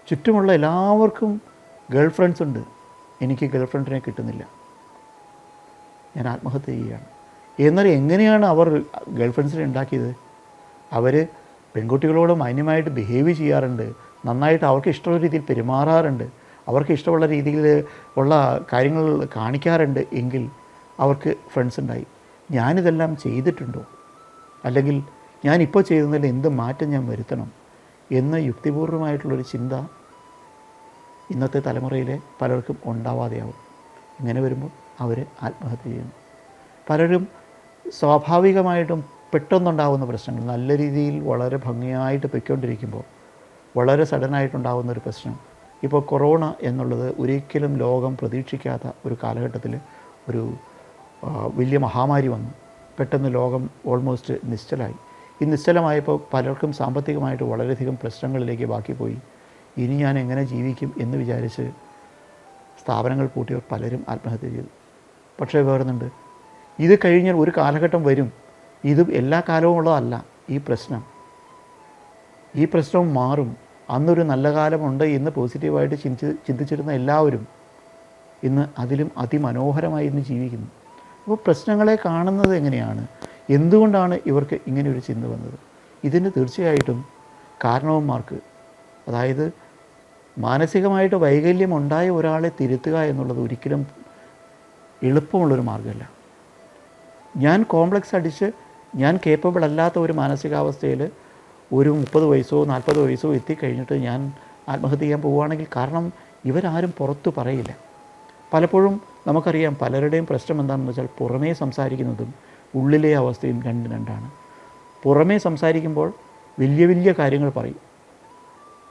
ചുറ്റുമുള്ള എല്ലാവർക്കും girl friends ഉണ്ട്, എനിക്ക് ഗേൾ ഫ്രണ്ടിനെ കിട്ടുന്നില്ല, ഞാൻ ആത്മഹത്യ ചെയ്യുകയാണ്. എന്നാൽ എങ്ങനെയാണ് അവർ ഗേൾ ഫ്രണ്ട്സിനെ ഉണ്ടാക്കിയത്? അവർ പെൺകുട്ടികളോട് മാന്യമായിട്ട് ബിഹേവ് ചെയ്യാറുണ്ട്, നന്നായിട്ട് അവർക്ക് ഇഷ്ടമുള്ള രീതിയിൽ പെരുമാറാറുണ്ട്, അവർക്ക് ഇഷ്ടമുള്ള രീതിയിൽ ഉള്ള കാര്യങ്ങൾ കാണിക്കാറുണ്ട്. എങ്കിൽ അവർക്ക് ഫ്രണ്ട്സ് ഉണ്ടായി. ഞാനിതെല്ലാം ചെയ്തിട്ടുണ്ടോ? അല്ലെങ്കിൽ ഞാനിപ്പോൾ ചെയ്യുന്നതിൽ എന്ത് മാറ്റം ഞാൻ വരുത്തണം എന്ന് യുക്തിപൂർവമായിട്ടുള്ളൊരു ചിന്ത ഇന്നത്തെ തലമുറയിലെ പലർക്കും ഉണ്ടാവാതെയാവും. ഇങ്ങനെ വരുമ്പോൾ അവർ ആത്മഹത്യ ചെയ്യുന്നു. പലരും സ്വാഭാവികമായിട്ടും പെട്ടെന്നുണ്ടാകുന്ന പ്രശ്നങ്ങൾ, നല്ല രീതിയിൽ വളരെ ഭംഗിയായിട്ട് പൊയ്ക്കൊണ്ടിരിക്കുമ്പോൾ വളരെ സഡനായിട്ടുണ്ടാകുന്നൊരു പ്രശ്നം, ഇപ്പോൾ കൊറോണ എന്നുള്ളത് ഒരിക്കലും ലോകം പ്രതീക്ഷിക്കാത്ത ഒരു കാലഘട്ടത്തിൽ ഒരു വലിയ മഹാമാരി വന്നു. പെട്ടെന്ന് ലോകം ഓൾമോസ്റ്റ് നിശ്ചലമായി. ഈ നിശ്ചലമായപ്പോൾ പലർക്കും സാമ്പത്തികമായിട്ട് വളരെയധികം പ്രശ്നങ്ങളിലേക്ക് ബാക്കി പോയി. ഇനി ഞാൻ എങ്ങനെ ജീവിക്കും എന്ന് വിചാരിച്ച് സ്ഥാപനങ്ങൾ പൂട്ടിയവർ പലരും ആത്മഹത്യ ചെയ്തു. പക്ഷേ വേറുന്നുണ്ട്, ഇത് കഴിഞ്ഞാൽ ഒരു കാലഘട്ടം വരും, ഇത് എല്ലാ കാലവും ഉള്ളതല്ല ഈ പ്രശ്നം. ഈ പ്രശ്നവും മാറും. അന്നൊരു നല്ല കാലമുണ്ട് എന്ന് പോസിറ്റീവായിട്ട് ചിന്തിച്ചിരുന്ന എല്ലാവരും ഇന്ന് അതിലും അതിമനോഹരമായി ഇന്ന് ജീവിക്കുന്നു. അപ്പോൾ പ്രശ്നങ്ങളെ കാണുന്നത് എങ്ങനെയാണ്? എന്തുകൊണ്ടാണ് ഇവർക്ക് ഇങ്ങനെയൊരു ചിന്ത വന്നത്? ഇതിന് തീർച്ചയായിട്ടും കാരണവന്മാർക്ക്, അതായത് മാനസികമായിട്ട് വൈകല്യം ഉണ്ടായ ഒരാളെ തിരുത്തുക എന്നുള്ളത് ഒരിക്കലും എളുപ്പമുള്ളൊരു മാർഗ്ഗമല്ല. ഞാൻ കോംപ്ലക്സ് അടിച്ച് ഞാൻ കേപ്പബിൾ അല്ലാത്ത ഒരു മാനസികാവസ്ഥയിൽ ഒരു 30 വയസ്സോ 40 വയസ്സോ എത്തിക്കഴിഞ്ഞിട്ട് ഞാൻ ആത്മഹത്യ ചെയ്യാൻ പോവുകയാണെങ്കിൽ, കാരണം ഇവരാരും പുറത്തു പറയില്ല. പലപ്പോഴും നമുക്കറിയാം പലരുടെയും പ്രശ്നം എന്താണെന്ന് വെച്ചാൽ പുറമേ സംസാരിക്കുന്നതും ഉള്ളിലെ അവസ്ഥയും രണ്ടാണ്. പുറമേ സംസാരിക്കുമ്പോൾ വലിയ വലിയ കാര്യങ്ങൾ പറയും,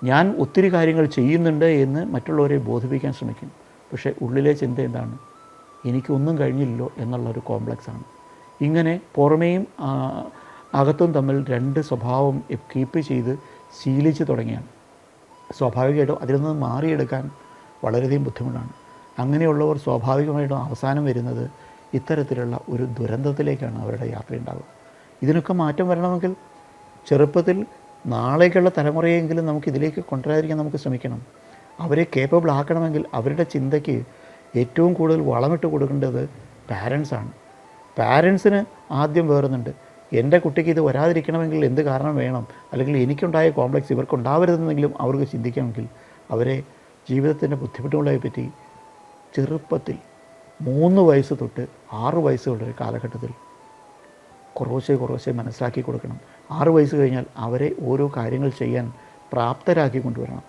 ഞാൻ ഒത്തിരി കാര്യങ്ങൾ ചെയ്യുന്നുണ്ട് എന്ന് മറ്റുള്ളവരെ ബോധിപ്പിക്കാൻ ശ്രമിക്കും. പക്ഷേ ഉള്ളിലെ ചിന്ത എന്താണ്? എനിക്കൊന്നും കഴിഞ്ഞില്ലല്ലോ എന്നുള്ളൊരു കോംപ്ലക്സാണ്. ഇങ്ങനെ പുറമേയും അകത്തും തമ്മിൽ രണ്ട് സ്വഭാവം കീപ്പ് ചെയ്ത് ശീലിച്ച് തുടങ്ങിയാണ് സ്വാഭാവികമായിട്ടും അതിൽ നിന്ന് മാറിയെടുക്കാൻ വളരെയധികം ബുദ്ധിമുട്ടാണ്. അങ്ങനെയുള്ളവർ സ്വാഭാവികമായിട്ടും അവസാനം വരുന്നത് ഇത്തരത്തിലുള്ള ഒരു ദുരന്തത്തിലേക്കാണ് അവരുടെ യാത്രയുണ്ടാകുക. ഇതിനൊക്കെ മാറ്റം വരണമെങ്കിൽ ചെറുപ്പത്തിൽ നാളേക്കുള്ള തലമുറയെങ്കിലും നമുക്ക് ഇതിലേക്ക് കൊണ്ടുവരാതിരിക്കാൻ നമുക്ക് ശ്രമിക്കണം. അവരെ കേപ്പബിൾ ആക്കണമെങ്കിൽ അവരുടെ ചിന്തയ്ക്ക് ഏറ്റവും കൂടുതൽ വളമിട്ട് കൊടുക്കേണ്ടത് പാരൻസാണ്. പാരൻസിന് ആദ്യം വേറുന്നുണ്ട്, എൻ്റെ കുട്ടിക്ക് ഇത് വരാതിരിക്കണമെങ്കിൽ എന്ത് കാരണം വേണം, അല്ലെങ്കിൽ എനിക്കുണ്ടായ കോംപ്ലക്സ് ഇവർക്കുണ്ടാവരുതെന്നെങ്കിലും അവർക്ക് ചിന്തിക്കണമെങ്കിൽ അവരെ ജീവിതത്തിൻ്റെ ബുദ്ധിമുട്ടുകളെ പറ്റി ചെറുപ്പത്തിൽ 3 വയസ്സ് തൊട്ട് 6 വയസ്സുള്ള കാലഘട്ടത്തിൽ കുറേശ്ശെ മനസ്സിലാക്കി കൊടുക്കണം. 6 വയസ്സ് കഴിഞ്ഞാൽ അവരെ ഓരോ കാര്യങ്ങൾ ചെയ്യാൻ പ്രാപ്തരാക്കി കൊണ്ടുവരണം.